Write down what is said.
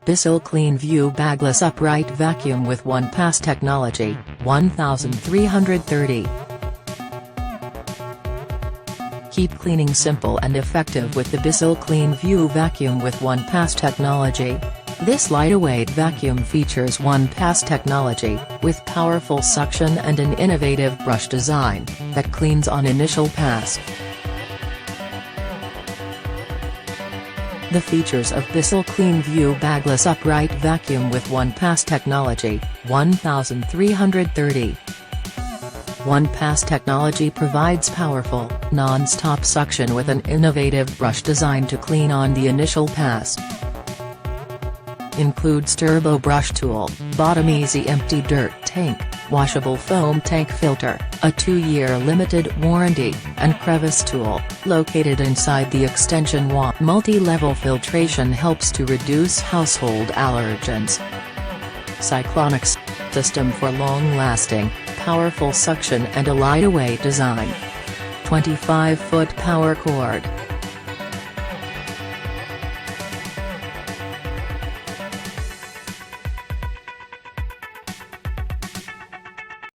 BISSELL CleanView Bagless Upright Vacuum with OnePass Technology, 1330. Keep cleaning simple and effective with the BISSELL CleanView Vacuum with OnePass Technology. This lightweight vacuum features OnePass technology, with powerful suction and an innovative brush design, that cleans on initial pass. The features of BISSELL CleanView Bagless Upright Vacuum with OnePass Technology, 1330. OnePass technology provides powerful, non-stop suction with an innovative brush design to clean on the initial pass. Includes TurboBrush Tool, Bottom Easy Empty Dirt Tank, Washable Foam Tank Filter, a 2-year limited warranty, and Crevice Tool, located inside the extension wand. Multi-level filtration helps to reduce household allergens. Cyclonic System for long-lasting, powerful suction and a lightweight design. 25-foot power cord.